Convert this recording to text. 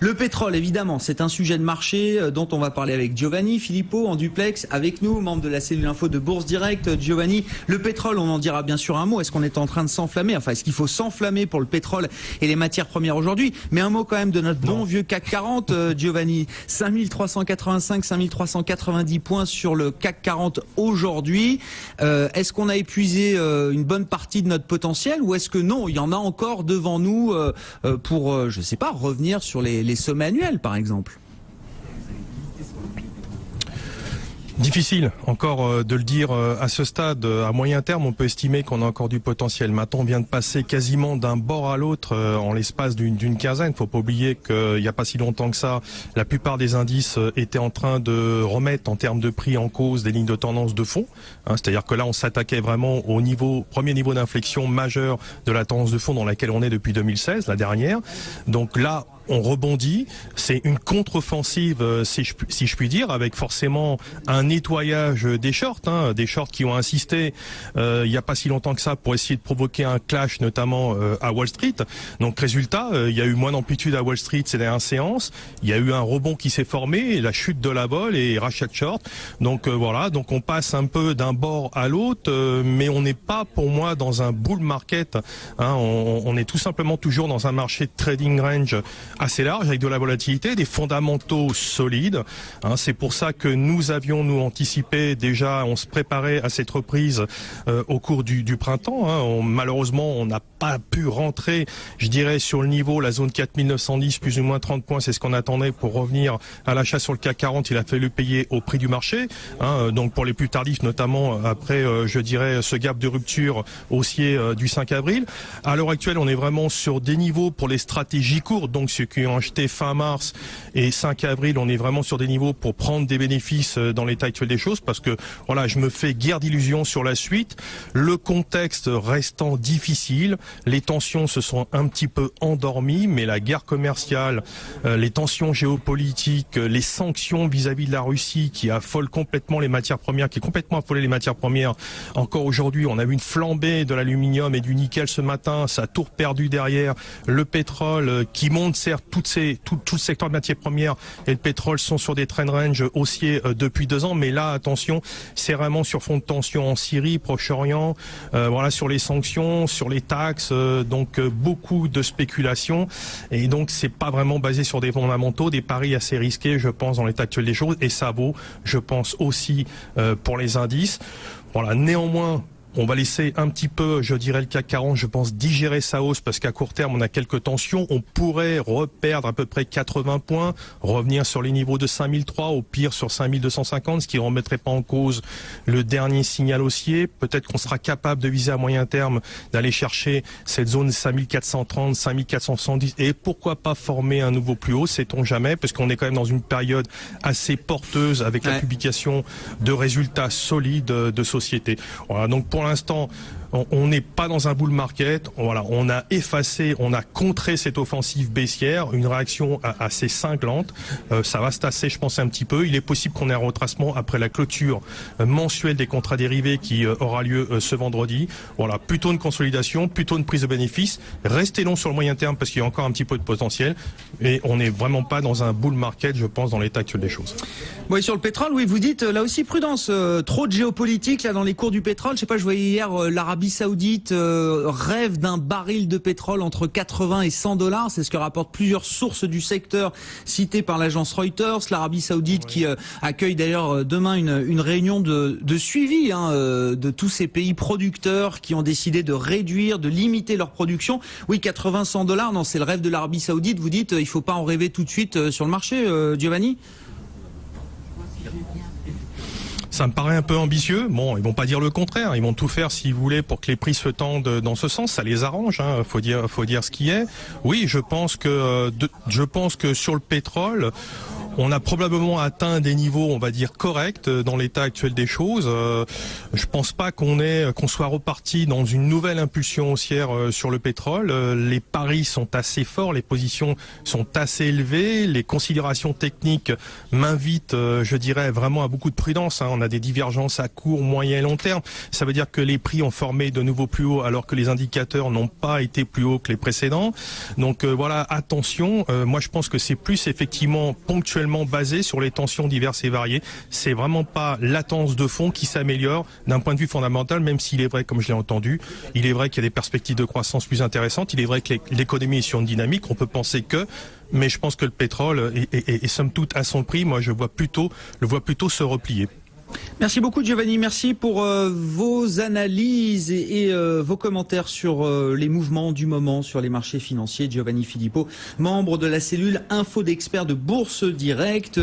Le pétrole, évidemment, c'est un sujet de marché dont on va parler avec Giovanni Filippo en duplex avec nous, membre de la cellule info de Bourse Direct. Giovanni, le pétrole, on en dira bien sûr un mot. Est-ce qu'on est en train de s'enflammer? Enfin, est-ce qu'il faut s'enflammer pour le pétrole et les matières premières aujourd'hui? Mais un mot quand même de notre bon vieux CAC 40, Giovanni. 5385, 5390 points sur le CAC 40 aujourd'hui. Est-ce qu'on a épuisé une bonne partie de notre potentiel ou est-ce que non, il y en a encore devant nous pour, je sais pas, revenir sur les sommets annuels, par exemple? Difficile encore de le dire à ce stade. À moyen terme, on peut estimer qu'on a encore du potentiel. Maintenant, on vient de passer quasiment d'un bord à l'autre en l'espace d'une quinzaine. Faut pas oublier qu'il n'y a pas si longtemps que ça, la plupart des indices étaient en train de remettre en termes de prix en cause des lignes de tendance de fond. C'est-à-dire que là, on s'attaquait vraiment au premier niveau d'inflexion majeur de la tendance de fond dans laquelle on est depuis 2016, la dernière. Donc là, on rebondit, c'est une contre-offensive, si je puis dire, avec forcément un nettoyage des shorts qui ont insisté il n'y a pas si longtemps que ça pour essayer de provoquer un clash, notamment à Wall Street. Donc résultat, il y a eu moins d'amplitude à Wall Street ces dernières séances, il y a eu un rebond qui s'est formé, la chute de la vol et rachat de short. Donc voilà, donc on passe un peu d'un bord à l'autre, mais on n'est pas pour moi dans un bull market. On est tout simplement toujours dans un marché de trading range assez large, avec de la volatilité, des fondamentaux solides. C'est pour ça que nous avions anticipé déjà, on se préparait à cette reprise au cours du printemps. Malheureusement, on n'a pas pu rentrer, je dirais, sur le niveau, la zone 4910, plus ou moins 30 points, c'est ce qu'on attendait pour revenir à l'achat sur le CAC 40. Il a fallu payer au prix du marché. Donc pour les plus tardifs, notamment après, je dirais, ce gap de rupture haussier du 5 avril. À l'heure actuelle, on est vraiment sur des niveaux pour les stratégies courtes, donc ceux qui ont acheté fin mars et 5 avril, on est vraiment sur des niveaux pour prendre des bénéfices dans l'état actuel des choses, parce que voilà, je me fais guère d'illusions sur la suite. Le contexte restant difficile, les tensions se sont un petit peu endormies, mais la guerre commerciale, les tensions géopolitiques, les sanctions vis-à-vis de la Russie qui affolent complètement les matières premières, qui est complètement affolé les matières premières. Encore aujourd'hui, on a vu une flambée de l'aluminium et du nickel ce matin, ça a tout perdu derrière. Le pétrole qui monte, certes, tout le secteur de matières premières et le pétrole sont sur des trend range haussiers depuis 2 ans, mais là, attention, c'est vraiment sur fond de tension en Syrie, Proche-Orient, voilà, sur les sanctions, sur les taxes, donc beaucoup de spéculation, et donc c'est pas vraiment basé sur des fondamentaux, des paris assez risqués, je pense, dans l'état actuel des choses, et ça vaut, je pense, aussi pour les indices. Voilà, néanmoins, on va laisser un petit peu, je dirais, le CAC 40, je pense, digérer sa hausse, parce qu'à court terme, on a quelques tensions. On pourrait reperdre à peu près 80 points, revenir sur les niveaux de 5003, au pire sur 5250, ce qui ne remettrait pas en cause le dernier signal haussier. Peut-être qu'on sera capable de viser à moyen terme, d'aller chercher cette zone 5430, 5470, et pourquoi pas former un nouveau plus haut, sait-on jamais, parce qu'on est quand même dans une période assez porteuse avec la publication de résultats solides de sociétés. Voilà, donc pour l'instant, on n'est pas dans un bull market. Voilà, on a effacé, on a contré cette offensive baissière, une réaction assez cinglante. Ça va se tasser, je pense, un petit peu. Il est possible qu'on ait un retracement après la clôture mensuelle des contrats dérivés qui aura lieu ce vendredi. Voilà, plutôt une consolidation, plutôt une prise de bénéfice. Restez long sur le moyen terme parce qu'il y a encore un petit peu de potentiel. Et on n'est vraiment pas dans un bull market, je pense, dans l'état actuel des choses. Oui, sur le pétrole, oui, vous dites là aussi prudence. Trop de géopolitique là dans les cours du pétrole. Je sais pas, je voyais hier l'Arabie Saoudite rêve d'un baril de pétrole entre 80 et 100 $. C'est ce que rapportent plusieurs sources du secteur citées par l'agence Reuters. L'Arabie Saoudite qui accueille d'ailleurs demain une réunion de suivi de tous ces pays producteurs qui ont décidé de réduire, de limiter leur production. Oui, 80, 100 $, non, c'est le rêve de l'Arabie Saoudite. Vous dites, il faut pas en rêver tout de suite sur le marché, Giovanni? Ça me paraît un peu ambitieux. Bon, ils vont pas dire le contraire. Ils vont tout faire, si vous voulez, pour que les prix se tendent dans ce sens. Ça les arrange. Faut dire ce qui est. Oui, je pense que sur le pétrole, On a probablement atteint des niveaux, on va dire, corrects dans l'état actuel des choses. Je pense pas qu'on soit reparti dans une nouvelle impulsion haussière sur le pétrole. Les paris sont assez forts, les positions sont assez élevées, les considérations techniques m'invitent, je dirais, vraiment à beaucoup de prudence. On a des divergences à court, moyen et long terme. Ça veut dire que les prix ont formé de nouveau plus haut alors que les indicateurs n'ont pas été plus hauts que les précédents. Donc voilà, attention. Moi, je pense que c'est plus effectivement ponctuellement basé sur les tensions diverses et variées. C'est vraiment pas la tendance de fond qui s'améliore d'un point de vue fondamental, même s'il est vrai, comme je l'ai entendu, il est vrai qu'il y a des perspectives de croissance plus intéressantes. Il est vrai que l'économie est sur une dynamique. On peut penser que, mais je pense que le pétrole est somme toute à son prix. Moi, je le vois plutôt se replier. Merci beaucoup Giovanni, merci pour vos analyses et vos commentaires sur les mouvements du moment sur les marchés financiers. Giovanni Filippo, membre de la cellule Info d'experts de Bourse Direct.